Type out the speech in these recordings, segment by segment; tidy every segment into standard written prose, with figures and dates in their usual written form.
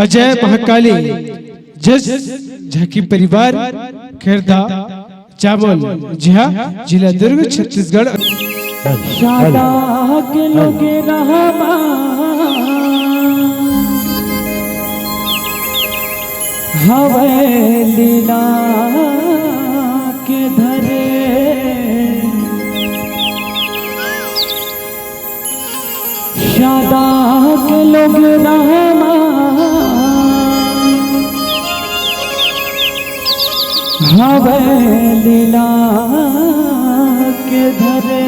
अजय महाकाली जस झाकी परिवार खैरदा चावल जी हाँ जिला दुर्ग छत्तीसगढ़। शादा के लोग रहमा हवेलीला के धरे शादा के लोग रहमा हवेलीला के धरे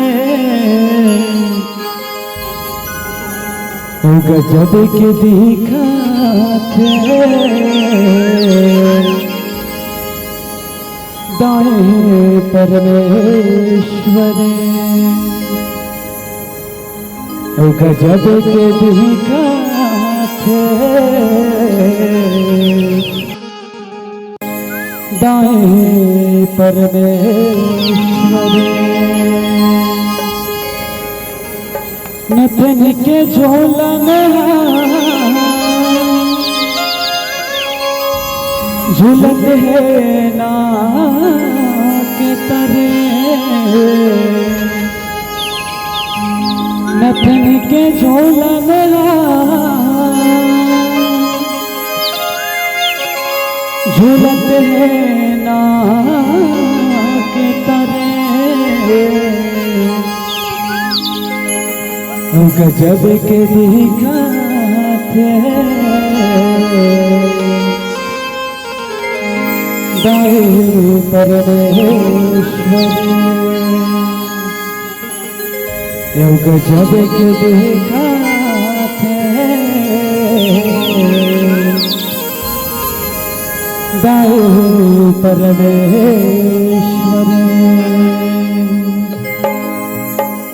गजब के दिखा थे दाएं परमेश्वरे गजब के दिखा थे दाएं परमेश्वरे नथन के झोलन झूलत है ना के तरे नथन के झोलन झूलत है ना के तरे गजब के दिखा थे दाएं परमेश्वरे गजब के दिखा थे दाएं परमेश्वरे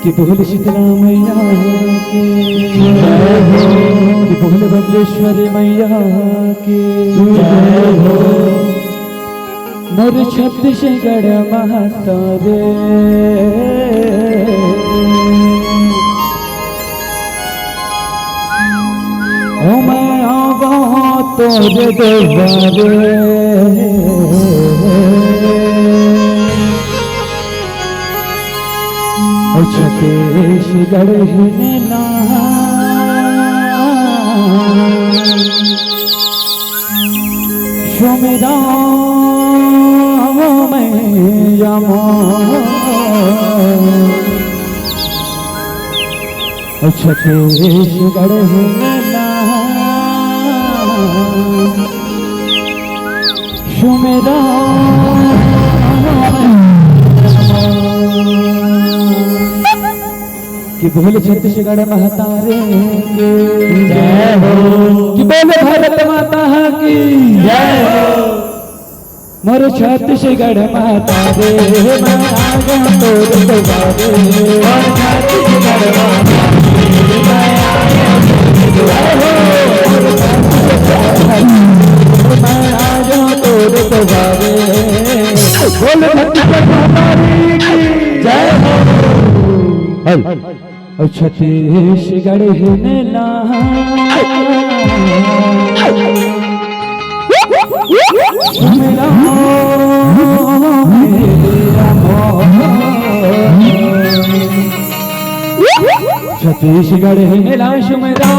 कि बोल शीतला मैया के कि बोल बबलेश्वरी मैया के मोर छत्तीसगढ़ माता रे ओ मैं आवा तोरे दरबारे छत्तीसगढ़ हिला सुमेरा मैया छत्तीसगढ़ हिला सुमेरा कि बोले छत्तीसगढ़ महतारे के जय हो कि बोले भारत माता की जय हो मोर छत्तीसगढ़ माता रे मैं आ गया तोर दुआरे मोर छत्तीसगढ़ माता रे मैं आ गया तोर दुआरे बोले छत्तीसगढ़ माता की जय हो छत्तीसगढ़ हिला सुमेरा छत्तीसगढ़ हिला सुमेरा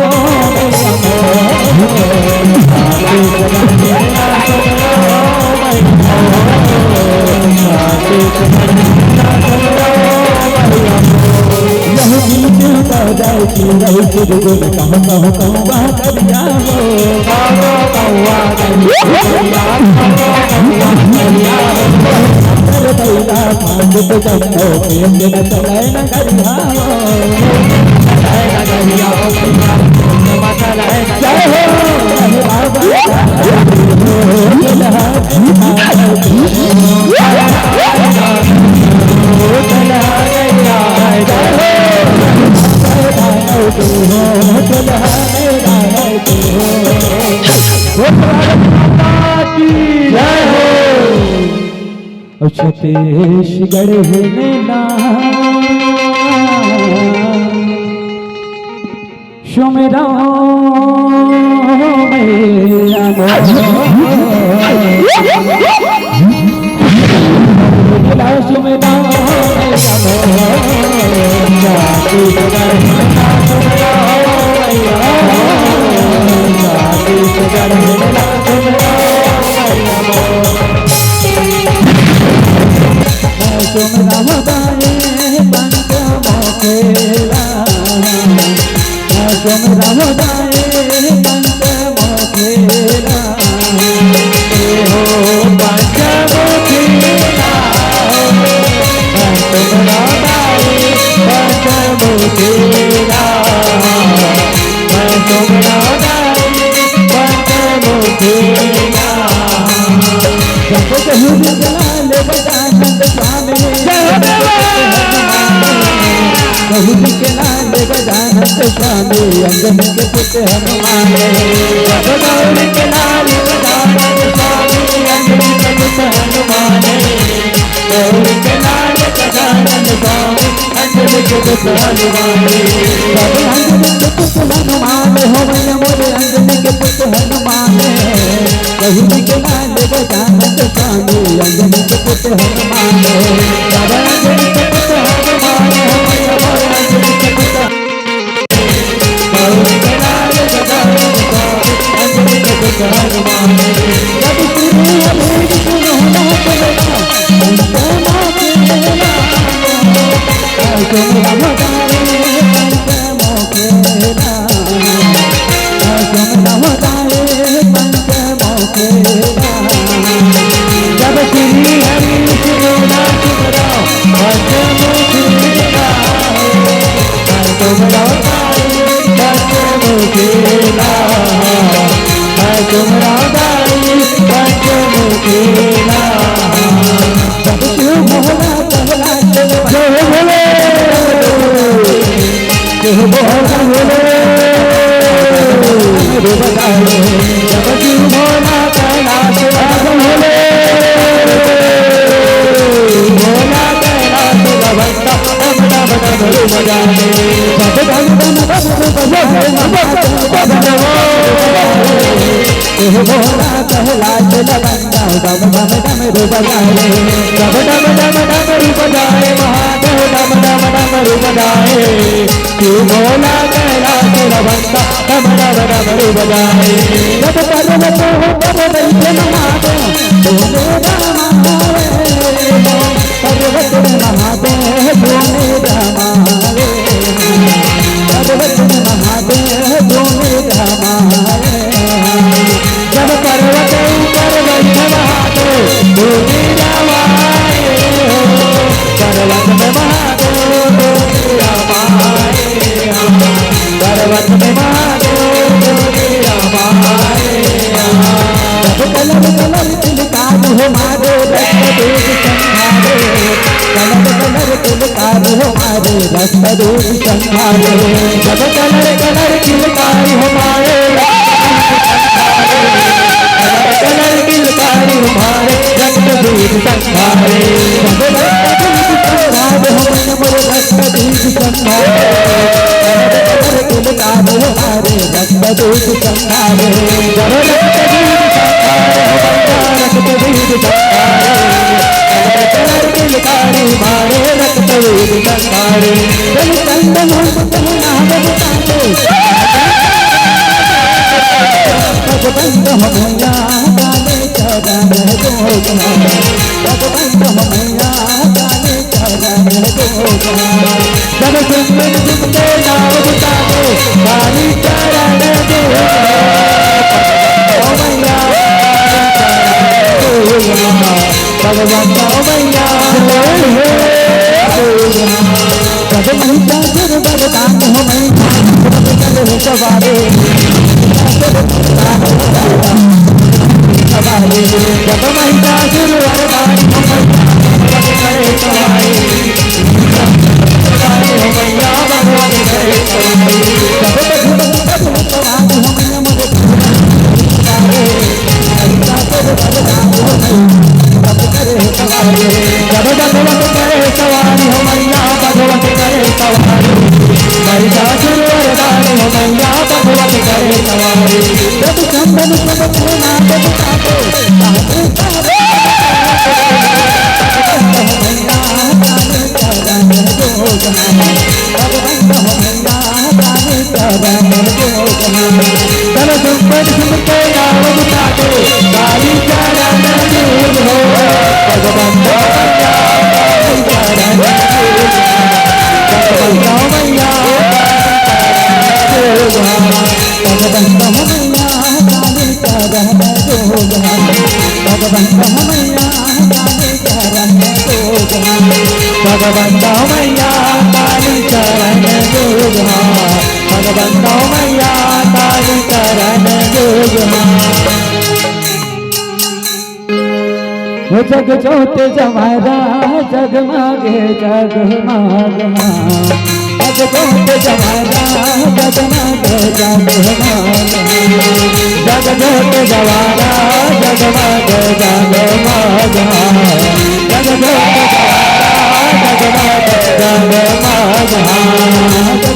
छत्तीसगढ़ हिला सुमेरा मैया स्वामी अंजन के पुत्र हनुमान गौरी के लाल गजानन स्वामी अंजन के पुत्र हनुमान गौरी के लाल गजानन स्वामी अंजन के पुत्र हनुमान अंजन के पुत्र हनुमान हो मैया मोरे अंजन के पुत्र हनुमान गौरी के लाल गजानन स्वामी अंजन के पुत्र हनुमान अंजन के पुत्र हनुमान हो मैया मोरे अंजन के पुत्र भगवंता मैया तारी चरण जोगमा भगवंता मैया तारी चरण जोगमा वो जग जोत जमारा जगमागे जगमागमा जग जोत जमारा जगमागे जगमागमा जग जोत जवारा जगमागे जगमागमा जग जोत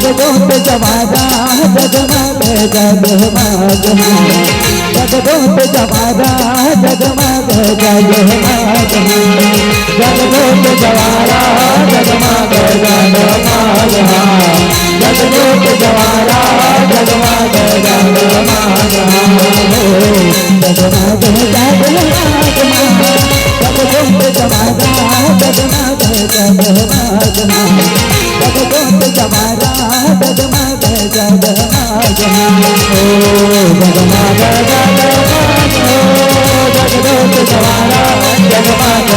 जगदोत जमादा जगमग जगमग जगदोत जमादा जगमग जगमग जगदोत जवारा जगमग जगमग जगदोत जवारा जगमग जगमग जगमग जगदोत जमादा जगमग जगमग जगदोत जवारा जगमग जगमग ओ जगमग जगमग जगदोत जवारा जगमग जगमग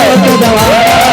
जगदोत जवारा जगमग जगमग जवारा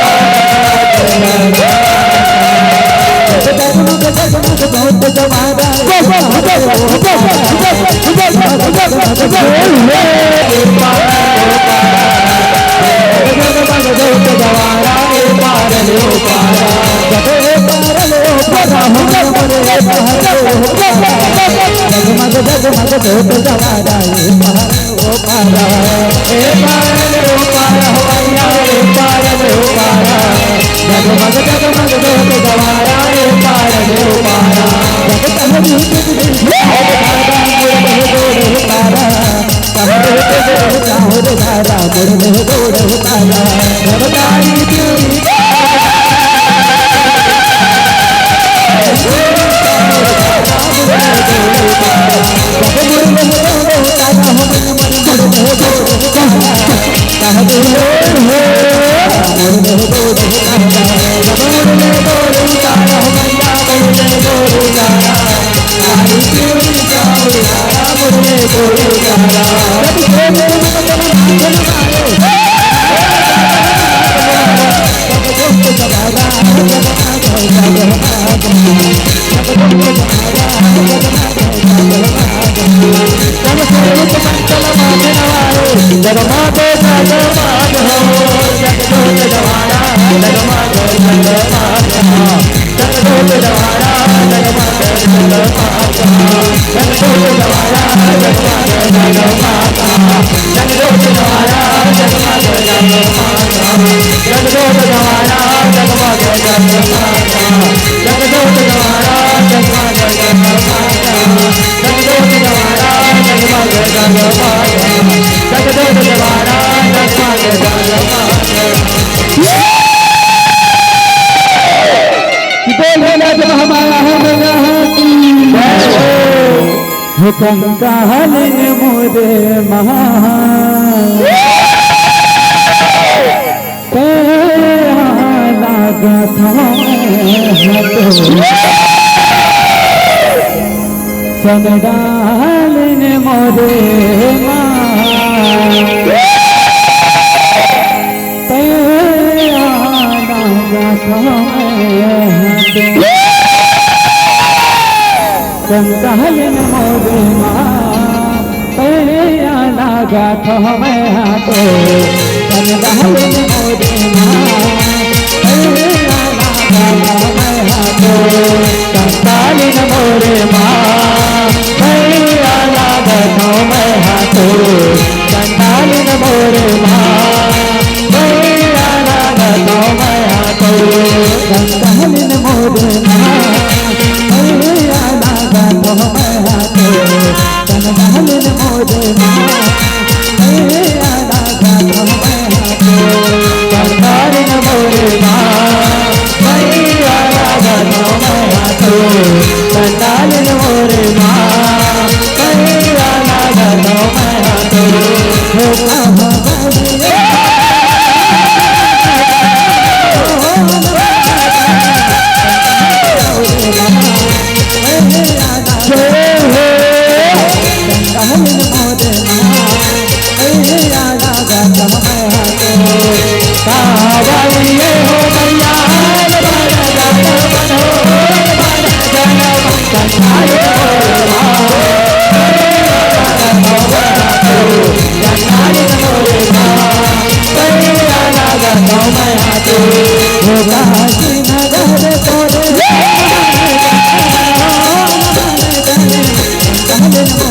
कंकालिन मोरे महा लागा संडालिन मोरे कंकालिन मोरे लागा मैं हाथो कंकालिन मोरे कंकालिन मोरे मैं हाथो कंकालिन मोरे मैं हाथो कंकालिन मोरे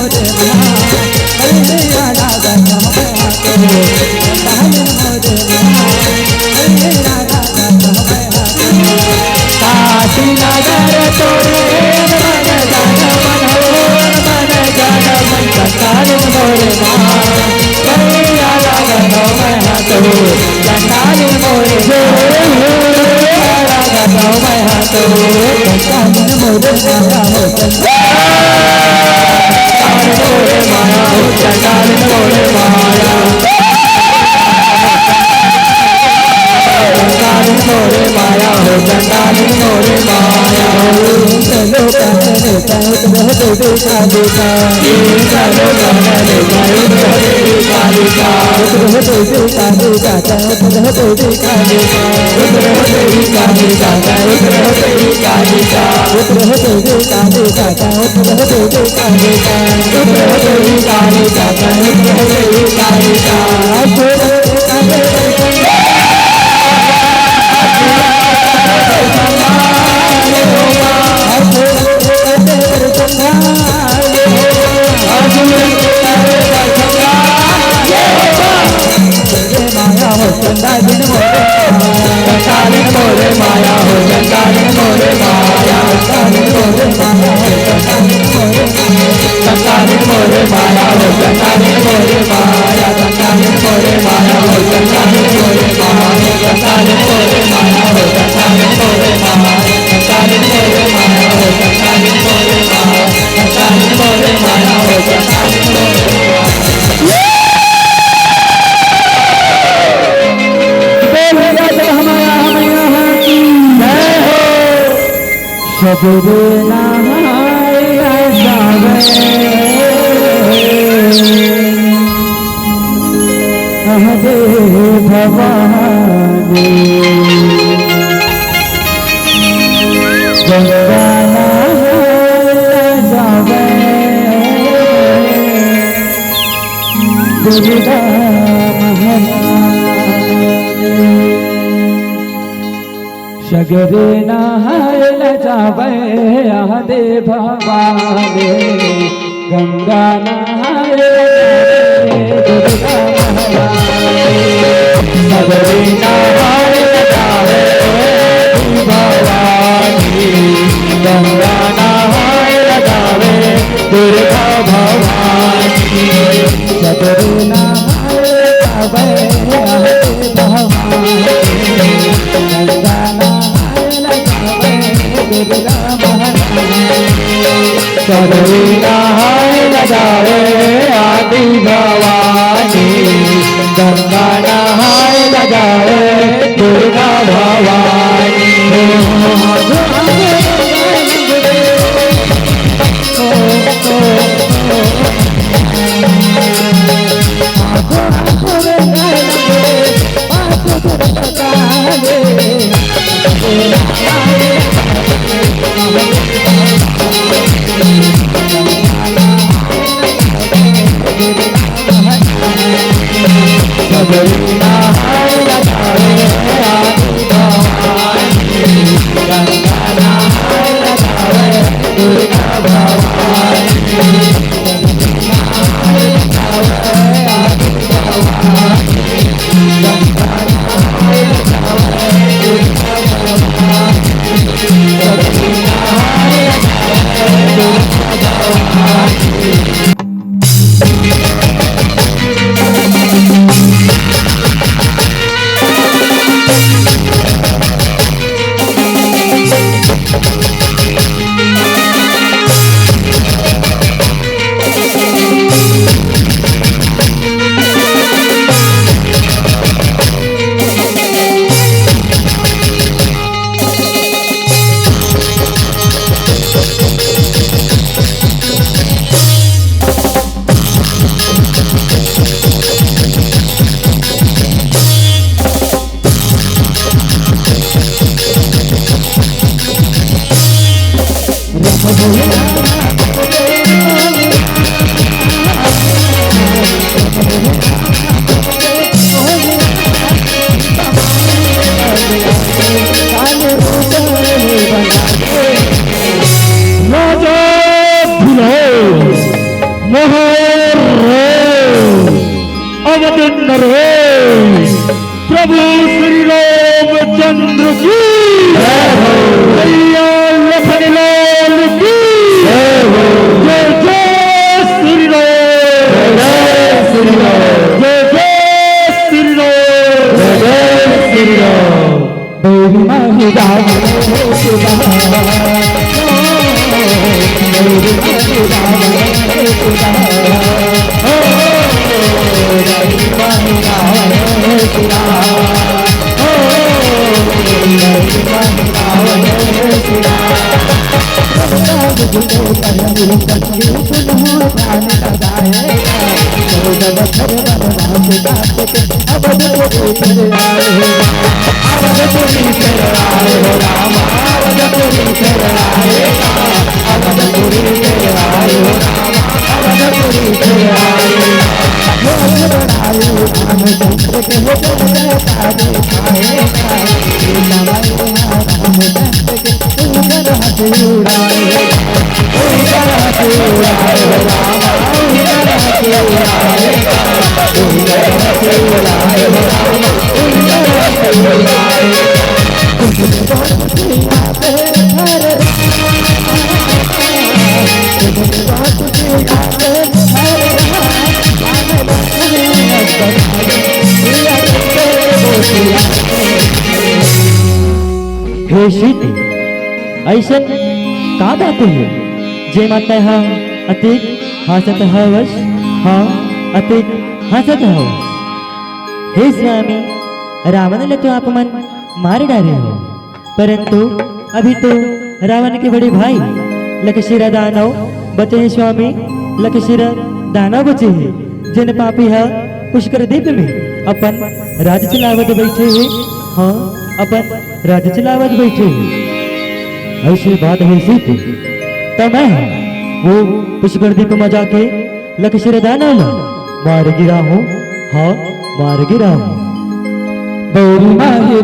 मोरे मैया राधा मैया तो चंडालिन मोरे मैया राधा मैया काशी नगर तोरे मन जान मन चंडालिन मोरे मैया राधा मैया तो चंडालिन मोरे राधा मैया तो चंडालिन मोरे माया हो चंडालिन मोरे माया चंडालिन मोरे माया हो चंडालिन मोरे माया चलो कहने कहते देवी कालिका चलो कहने कहते देवी कालिका देवी कालिका देवी कालिका देवी कालिका देवी कालिका देवी कालिका देवी कालिका देवी कालिका देवी कालिका चंडालिन मोरे माया हो चंडालिन मोरे माया चंडालिन मोरे माया चंडालिन मोरे माया हो चंडालिन मोरे माया चंडालिन मोरे माया हो चंडालिन मोरे माया चंडालिन मोरे माया हो चंडालिन मोरे माया चंडालिन मोरे माया हो चंडालिन मोरे माया चंडालिन मोरे माया हो चंडालिन मोरे सबरे नहाया जावे अहदे भवानी गंगा नहाया जावे दुर्गा सगरे नहायल जावे आदे भवानी गंगा नहायल दुर्गा सगरे नहायल जावे भवानी गंगा नहायल जावे दुर्गा भवानी सगरे नहायल जावे आदे भवानी गंगा सगरे नहायल जावे आदि भवानी गंगा नहायल जावे दुर्गा भवानी तुझको करनी संगीत हो ध्यान लगाएगा तो जब घर बनवास गाते के अब तेरे तेरे आएगा अब तेरी तेरे आए हो रामा अब तेरी तेरे आएगा अब तेरी तेरे आए हो रामा अब तेरी तेरे आएगा हो बनाए राम चंद्र के हो कहता दिखाएगा राम चंद्र के उनका हाथ उड़ाएगा उनका हाथ उड़ाएगा रामा उनका हाथ उड़ाएगा उनका हाथ उड़ाएगा रामा उनका हाथ उड़ाएगा तुझे बहुत सिया पे हर तुझे बहुत सिया पे हे शीत ऐसन का बात है जे माता हाँ अतिक हसत हवस हाँ अतिक हसत हवस हे स्वामी रावण ने तो आप मन मार डाले हो परंतु अभी तो रावण के बड़े भाई लक्षशिरा दानव बचे हैं स्वामी लक्षशिरा दानव बचे हैं जिन पापी है पुष्कर द्वीप में अपन राज चलावत बैठे हैं हाँ अपन राज चलावत बैठे हैं ऐसी बात है सीधी तो मैं वो पुष्कर द्वीप में जाके लक्षशिरा दानव मार गिरा हूँ हाँ मार गिरा हूँ बोली माही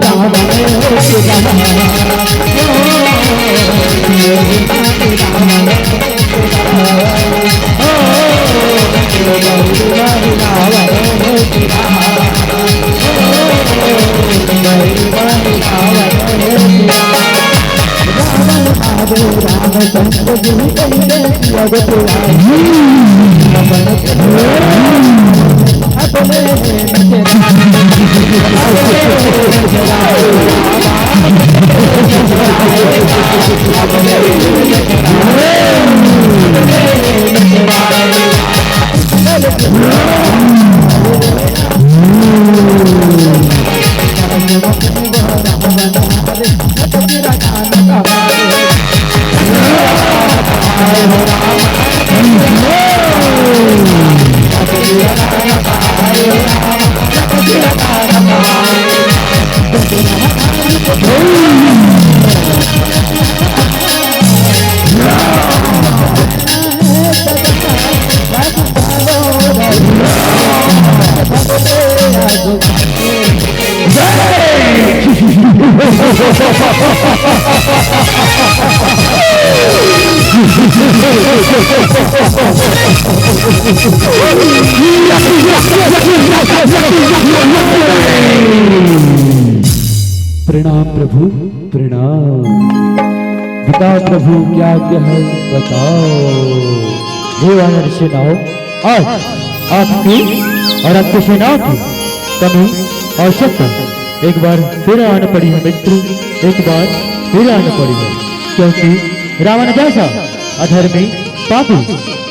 प्रणाम प्रभु प्रणाम बताओ प्रभु क्या क्या है बताओ देवानंद सेनाओं आज आपकी और आपकी सेनाओं की कमी आवश्यकता एक बार फिर आना पड़ी है मित्र एक बार फिर आना पड़ी है क्योंकि रावण जैसा अधर्मी पापी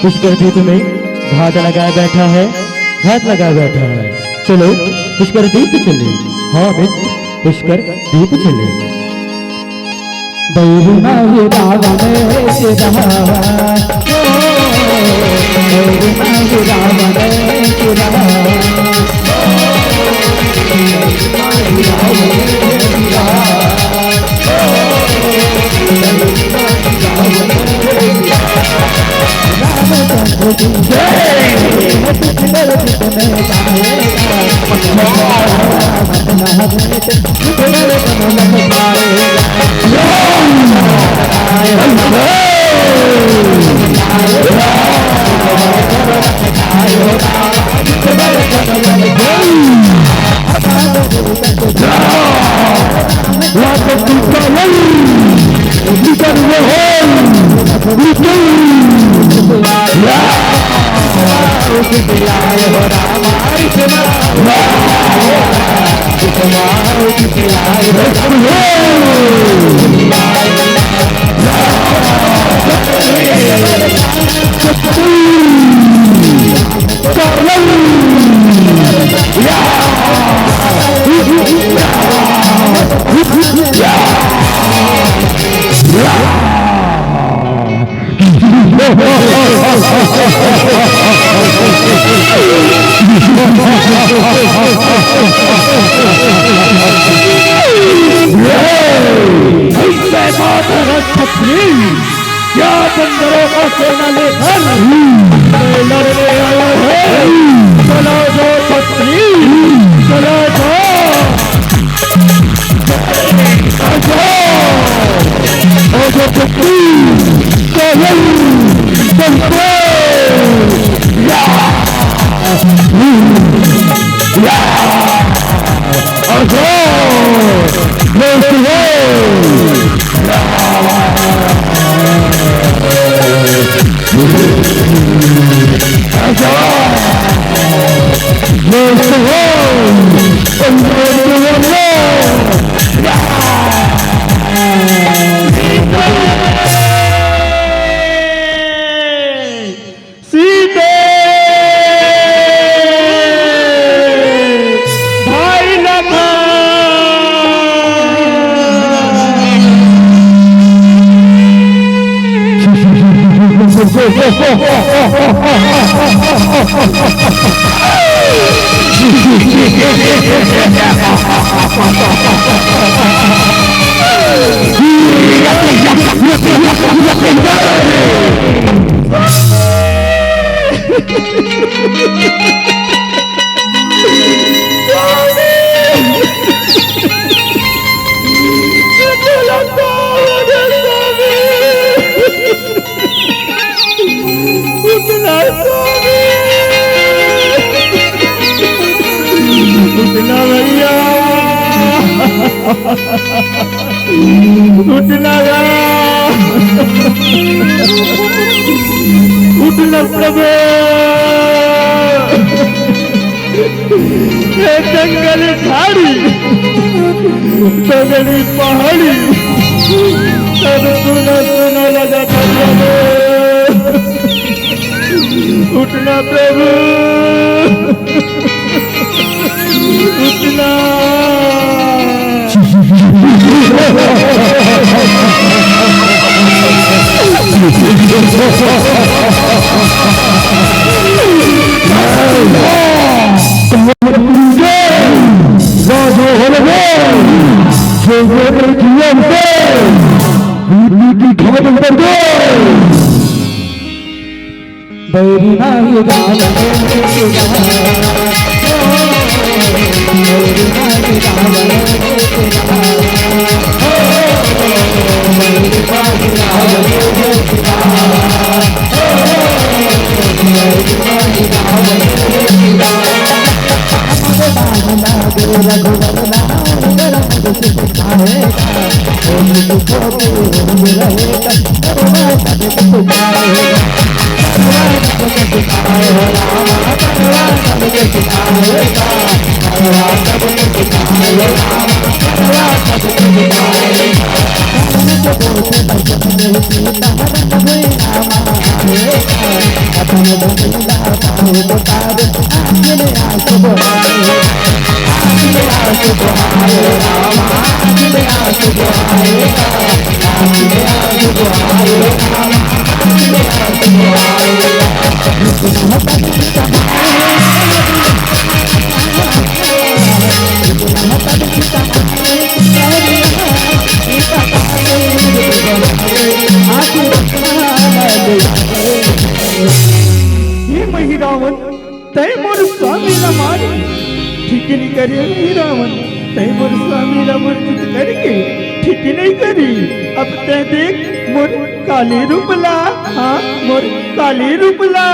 पुष्कर द्वीप में घात लगाए बैठा है घात लगाए बैठा है चलो पुष्कर द्वीप चले हाँ मित्र पुष्कर द्वीप चले ऐसे माधर छत्री क्या बंदरों का सेना लेकर लड़ने आया है। चलो जो छत्री चलो जो छत्री उठना प्रभु, जंगल झाड़ी जंगली पहाड़ी सब सुना सुना लगा था। उठना प्रभु उठना। रावण तय मोर स्वामी मारी ठीक नहीं करे। रावण तय मोर स्वामी मर्जित करके ठीक नहीं करी। अब तय देख मोर काली रूपला, हाँ मोर काली रूपला।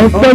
Oh,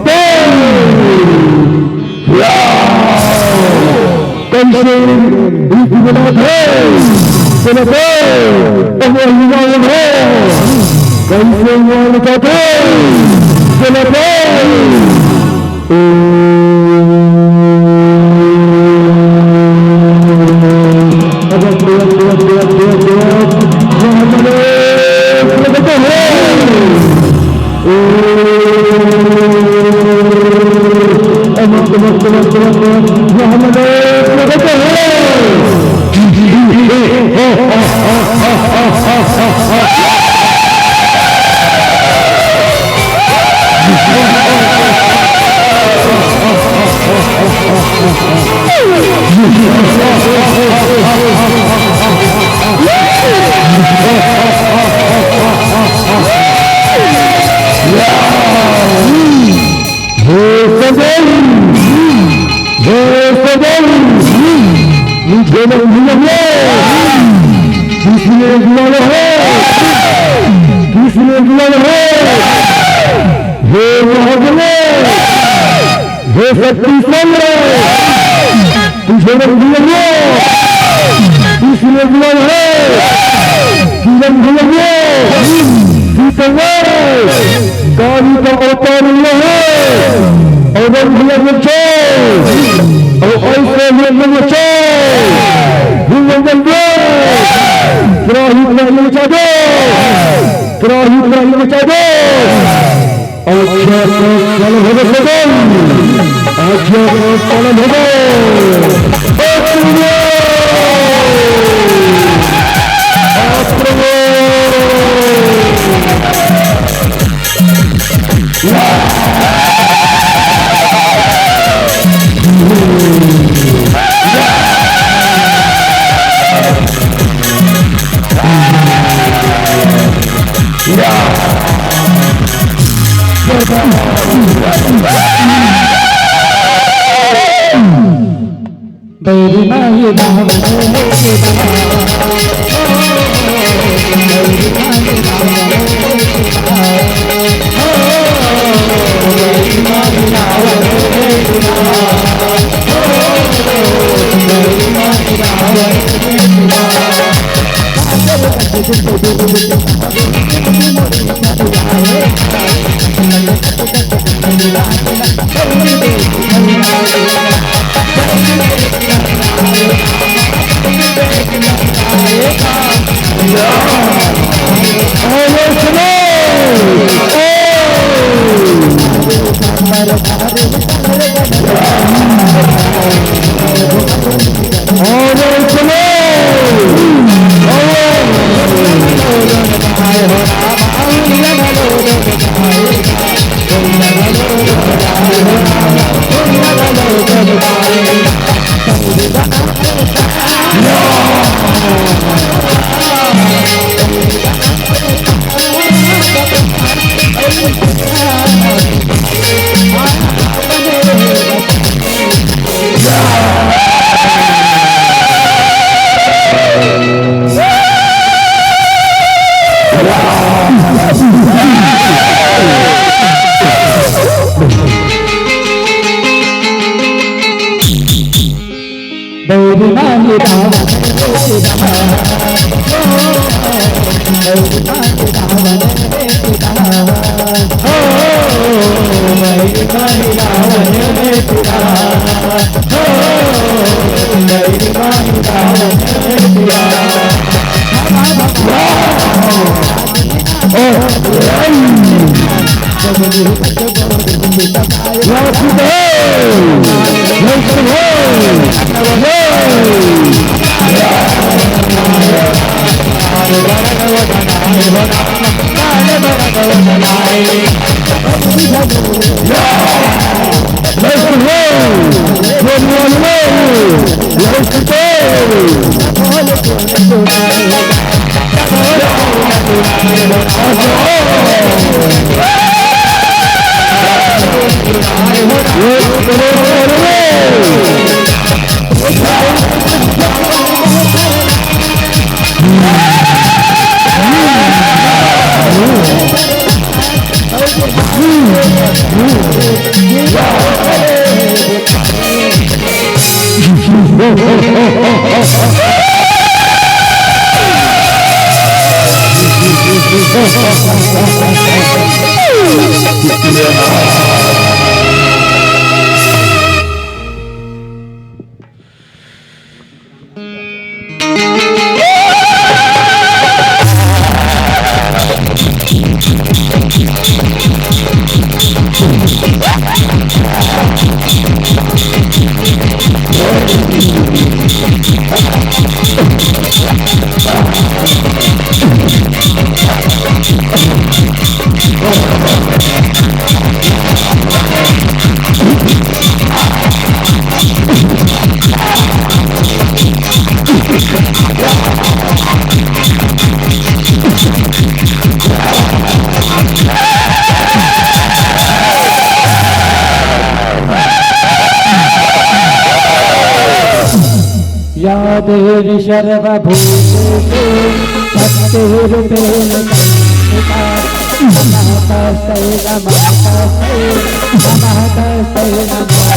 या देवी सर्वभूतेषु शक्तिरूपेण संस्थिता नमस्तै नमस्तै नमस्तै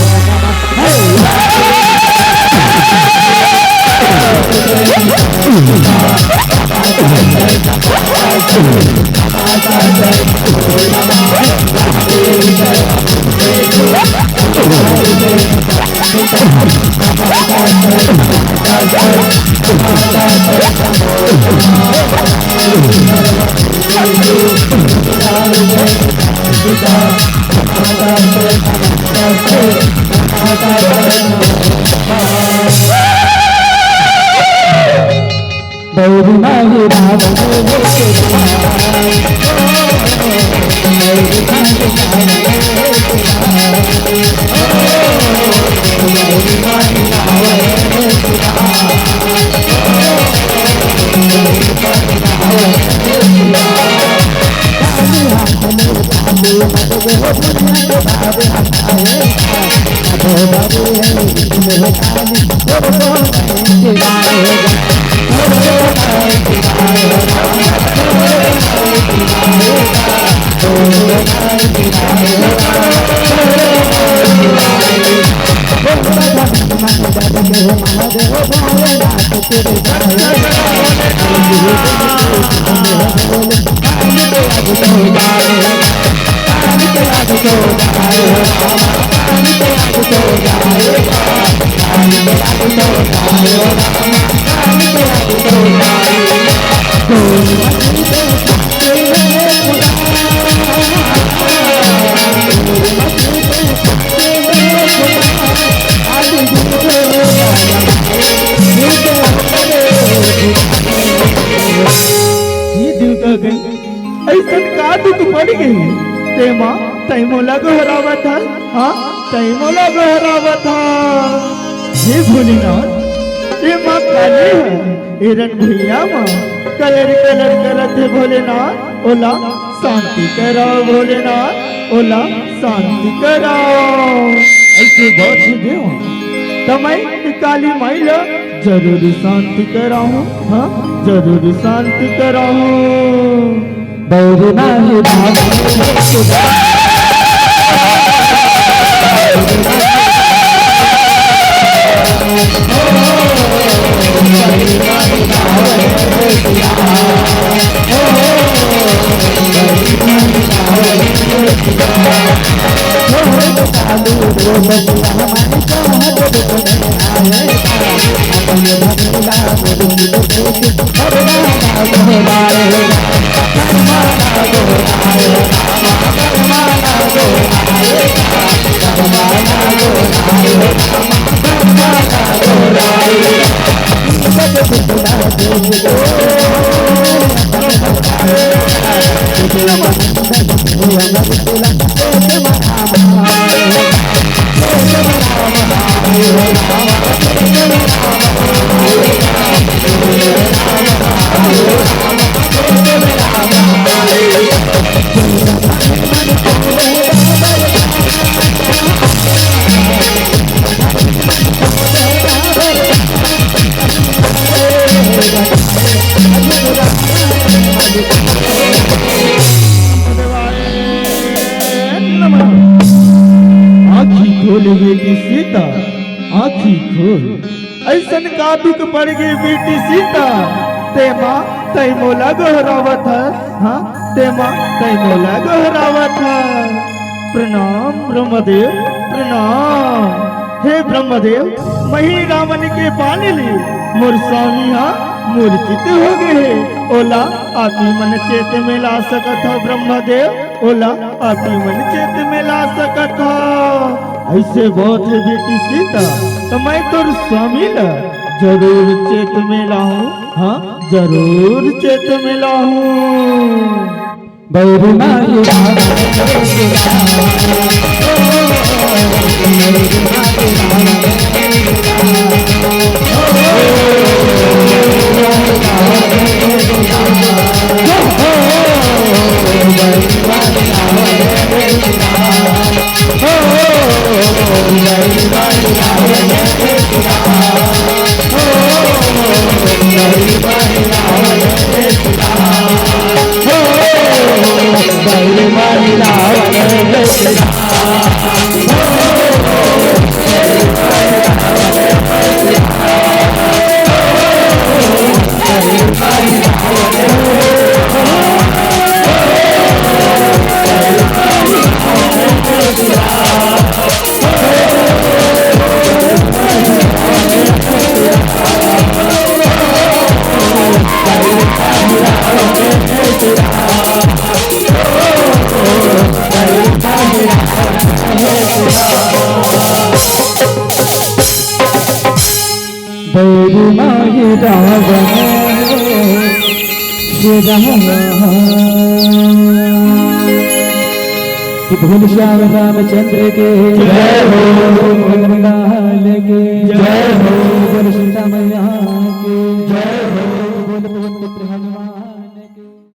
गौरी माही ऐसा का दुख पड़ गई ते माँ तैमोला को हरावा था। हाँ तैमोला को हरावा था। हे भोलेनाथ ये माँ काले है हिरण भैया माँ कलर कलर करत है भोलेनाथ। ओला शांति कराओ भोलेनाथ ओला शांति कराओ। ऐसे बहुत ही देव तमय काली माइला जरूर शांति कराऊं। हाँ जरूर शांति कराऊं। गौरी माही बेटी सीता आँखी खोल ऐसन का दुख पड़ गई बेटी सीता ते माँ तै मोला गोहरावत है। हाँ ते माँ तय मोला गहरावा था। प्रणाम ब्रह्मदेव प्रणाम। हे ब्रह्मदेव मही रावण के पाने ली मोर स्वामी मूर्छित हो गए। ओला आप ही मन चेत में ला सकत हो ब्रह्मदेव। ओला आप ही मन चेत में ला सकत हो। ऐसे बहुत है बेटी सीता तो मैं तोर स्वामी ला जरूर चेत में लाऊं। हाँ जरूर चेत में लाऊं। बहु माही रावण कि भूल श्याम रामचंद्र के जय हो, के जय हो, सीता मैया